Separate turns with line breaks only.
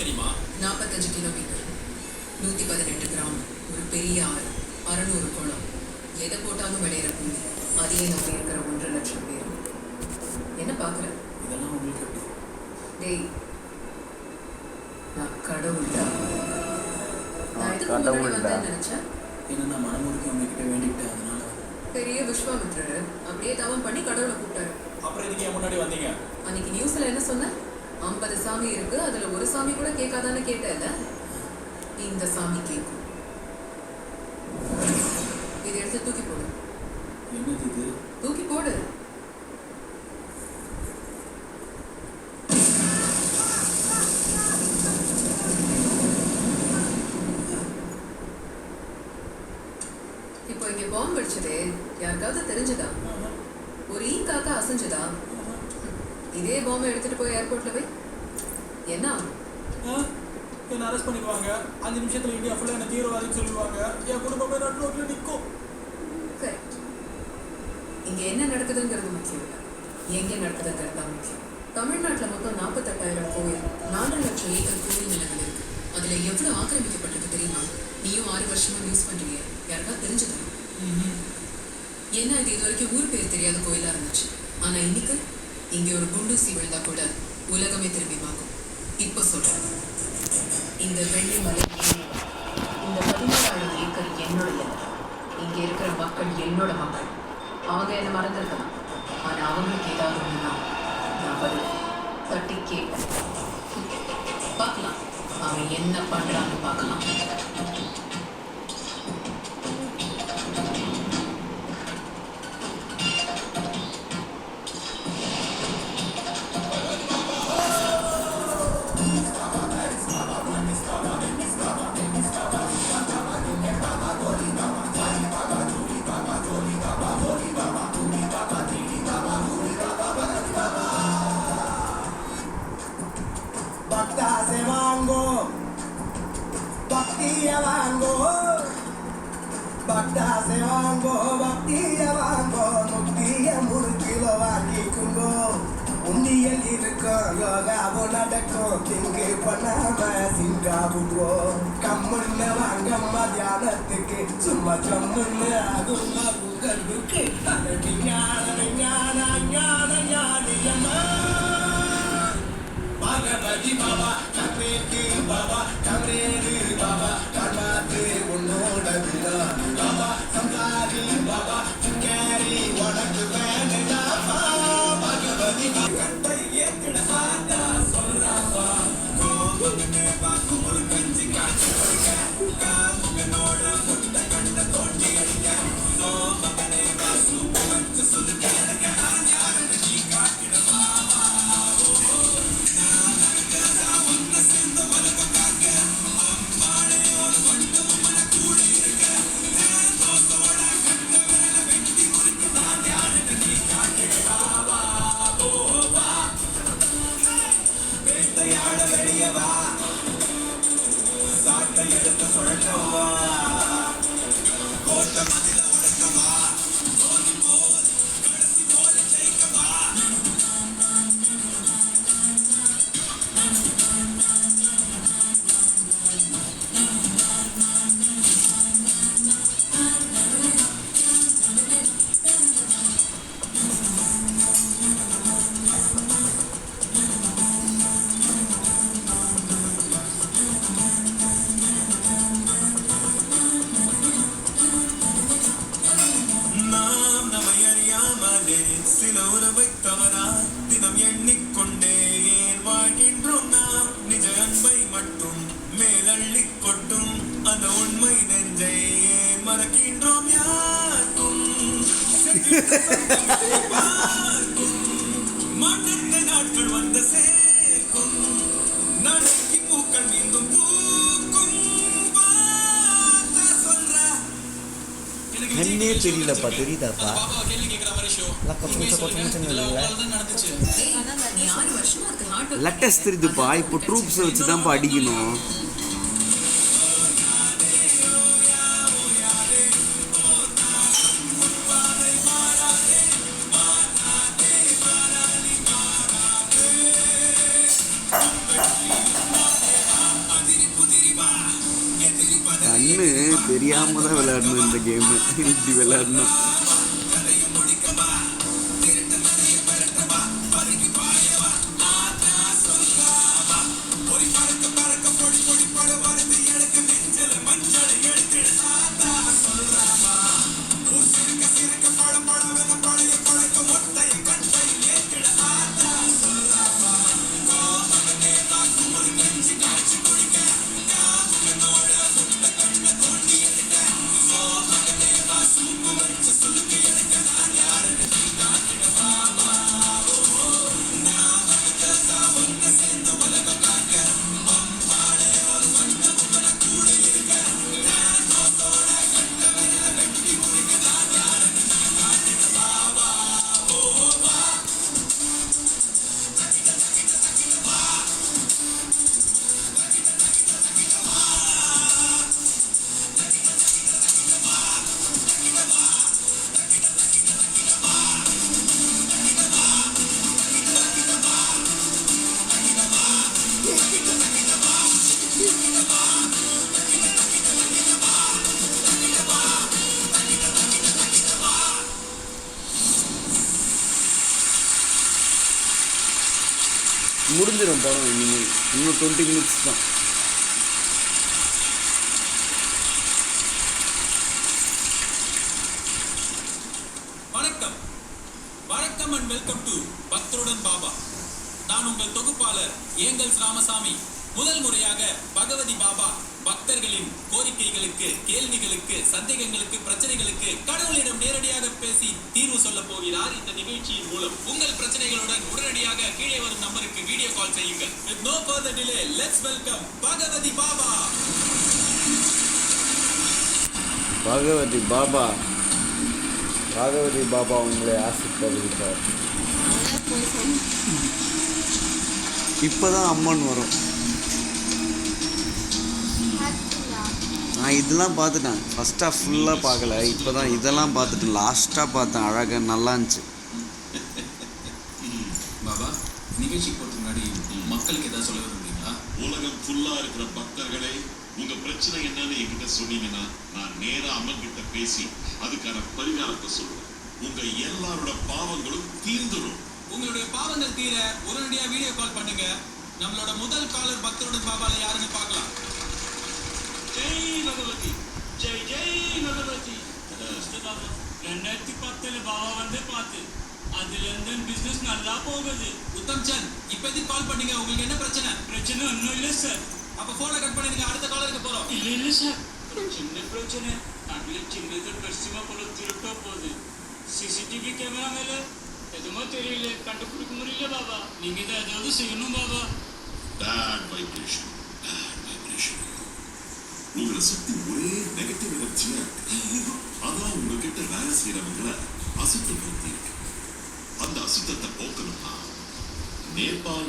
தெரியுமா?
45 கிலோமீட்டர், 118 கிராமம், ஒரு பெரிய ஆறு, 600 குளம், எதை போட்டாலும் விளையிற பூமி. அதையே நம்பி இருக்கிற 1.5 லட்சம் பேர். என்ன பார்க்குற?
இதெல்லாம் உங்களுக்கு எப்படி?
டேய், நான் கடவுள்டா. நான் எதுக்கு முன்னாடி வந்தேன்னு நினைச்சேன்?
ஏன்னா நான் மனமுடிக்க உங்ககிட்ட வேண்டிக்கிட்டேன். அதனால
பெரிய விஸ்வாமித்திரர் அப்படியே தவம் பண்ணி கடவுளை கூப்பிட்டாரு.
அப்புறம் இதுக்கு ஏன் முன்னாடி வந்தீங்க?
அன்னைக்கு நியூஸ்ல என்ன சொன்ன? 50 சாமி இருக்கு, அதுல ஒரு சாமி கூட கேட்காதான்னு கேட்டல. இந்த சாமி கேட்கும். இதை எடுத்து தூக்கி போடு.
என்னது இது?
தூக்கி போடு. இப்போ இங்க பாம்பு வெடிச்சதே யாருக்காவது தெரிஞ்சதா? ஒரு ஈ காக்கா அசைஞ்சதா? இதே பாம்பை எடுத்துட்டு போய் ஏர்போர்ட்ல போய் என்ன
என்ன அரெஸ்ட் பண்ணிக்குவாங்க. 5 நிமிஷத்துல இந்தியா ஃபுல்லா என்ன தீவிரவாதின்னு சொல்லுவாங்க. என் குடும்பமே நடுரோட்ல நிற்கும்.
கரெக்ட். இங்க என்ன நடக்குதுங்கிறது முக்கியம் இல்லை, எங்க நடக்குதுங்கிறது தான் முக்கியம். தமிழ்நாட்டில் மொத்தம் 48,000 கோயில், 4 லட்சம் ஏக்கர் கோயில் நிலங்கள் இருக்கு. அதுல எவ்வளவு ஆக்கிரமிக்கப்பட்டிருக்கு தெரியுமா? நீயும் 6 வருஷமா நியூஸ் பண்றீங்க. யாருக்காவது தெரிஞ்சதா? ஏன்னா இது வரைக்கும் ஊர் பேர் தெரியாத கோயிலா இருந்துச்சு. ஆனா இன்னைக்கு இங்கே ஒரு குண்டூசி விழுந்தா கூட உலகமே திரும்பி பார்க்கும். இப்போ சொல்றேன், இந்த வெள்ளிமலை இந்த 14,000 ஏக்கர் என்னுடைய. இங்க இருக்கிற மக்கள் என்னோட மக்கள். அவங்க என்ன மறந்துருக்கலாம், ஆனா அவங்களுக்கு ஏதாவது ஒண்ணுன்னா நான் பதில் தட்டி கேட்பேன். பார்க்கலாம் அவன் என்ன பண்றான்னு பார்க்கலாம்.
உண்டியல் இருக்கும் யோகாவும் நடக்கும். திங்கு பண்ணாம சிங்காவுங்கோ. கம்முன்னு வாங்க மதியானத்துக்கு சும்மா கம்முன்னு ஆகும் உங்களுக்கு. பகவதி பாபா கண்ணேக்கு பாபா கண்ணேரு பாபா கண்ணாத்து உன்னோட விழா பாபா சம்சாரி பாபா சுக்காரி உனக்கு வேணுடா பகவதி கட்டை ஏத்திடா சொல்றாப்பா கோபுன்னு பாக்குமுரு கஞ்சி காட்சி காமுகனோட முட்டை கண்ட தோண்டி அடிக்க சோமகனே வாசு வச்சு சொல்லு கேளுங்க யாருன்னு நீ காட்டிடவா எடுத்து சொல்லவா கோட்ட மதில உடைக்கவா தோனி போல் கடைசி போல ஜெயிக்கவா சில உறவை தவறா தினம் எண்ணிக்கொண்டே ஏன் வாழ்கின்றோம் நாம். நிஜ அன்பை மட்டும் மேலள்ளிக் கொட்டும் அந்த உண்மை நெஞ்சை ஏன் மறக்கின்றோம் யாருக்கும். மாற்றத்தை நாட்கள் வந்து சேர்க்கும். நாளைக்கு பூக்கள் மீண்டும் பூக்கும்.
கண்ணே தெரியலப்பா, தெரியுதாப்பா? லெட்டஸ் தெரியுதுப்பா. இப்போ ட்ரூப்ஸை வச்சு தான்ப்பா அடிக்கணும். கண்ணு தெரியாம தான் விளையாடணும் இந்த கேமு. இப்படி விளையாடணும். முடிஞ்சிடும் படம். இன்னும் 20 minutes தான்.
வணக்கம் வணக்கம் அண்ட் வெல்கம் டு பக்தருடன் பாபா. நான் உங்கள் தொகுப்பாளர் ஏங்கல்ஸ் ராமசாமி. முதல் முறையாக பகவதி பாபா பக்தர்களின் கோரிக்கைகளுக்கு, கேள்விகளுக்கு, சந்தேகங்களுக்கு, பிரச்சனைகளுக்கு கடவுளிடம் நேரடியாக பேசி தீர்வு சொல்ல போகிறார். இந்த நிகழ்ச்சியின் மூலம் உங்கள் பிரச்சனைகளுடன் உடனடியாக கீழே வரும் நம்பருக்கு வீடியோ கால் செய்யுங்கள். With no further delay, let's welcome Bhagavathi Baba.
Bhagavathi Baba, Bhagavathi Baba உங்களை ஆசீர்வதிப்பார். இப்போதான் அம்மன் வரும். நான் இதெல்லாம் பார்த்துட்டேன். ஃபர்ஸ்ட் ஹாஃப் ஃபுல்லாக பார்க்கல. இப்போ தான் இதெல்லாம் பார்த்துட்டு லாஸ்ட்டாக பார்த்தேன். அழகாக நல்லா இருந்துச்சு.
பாபா, நிகழ்ச்சி போட்டு முன்னாடி மக்களுக்கு ஏதாவது சொல்ல விரும்புறீங்களா?
உலகம் ஃபுல்லா இருக்கிற பக்தர்களே, உங்க பிரச்சனை என்னன்னு என்கிட்ட சொன்னீங்கன்னா நான் நேரா அம்மன் கிட்ட பேசி அதுக்கான பரிகாரத்தை சொல்லுவேன். உங்க எல்லாரோட பாவங்களும் தீர்ந்துடும்.
உங்களுடைய பாவங்கள் தீர உடனடியா வீடியோ கால் பண்ணுங்க. நம்மளோட முதல் காலர் பக்தருடன் பாபால யாருன்னு பார்க்கலாம். ஜெய் பகவதி, ஜெய் ஜெய் பகவதி.
2010 பாபா வந்து பார்த்து அதுலேருந்து பிஸ்னஸ் நல்லா போகுது.
உத்தம் சந்த், இப்போ எதுக்கு கால் பண்ணீங்க? உங்களுக்கு என்ன பிரச்சனை?
பிரச்சனை ஒன்றும் இல்லை சார்.
அப்போ ஃபோனை கட் பண்ணிடுங்க. அடுத்த காலருக்கு போகிறோம்.
இல்லை இல்லை சார், சின்ன பிரச்சனை. நாட்டில் சின்னது பெருசுமா போல திருட்டோ போகுது. சிசிடிவி கேமரா மேலே எதுவுமோ தெரியல, கண்டுபிடிக்க முடியல பாபா. நீங்கள் இதை ஏதாவது செய்யணும் பாபா.
Bad vibration. உங்களை சுத்தி ஒரே நெகட்டிவ் எனர்ஜியா இருக்கு. அதான் உங்ககிட்ட வேலை செய்யறவங்களை அசுத்தப்படுத்தி இருக்கு. அந்த அசுத்தத்தை போக்கணும்னா நேபாள்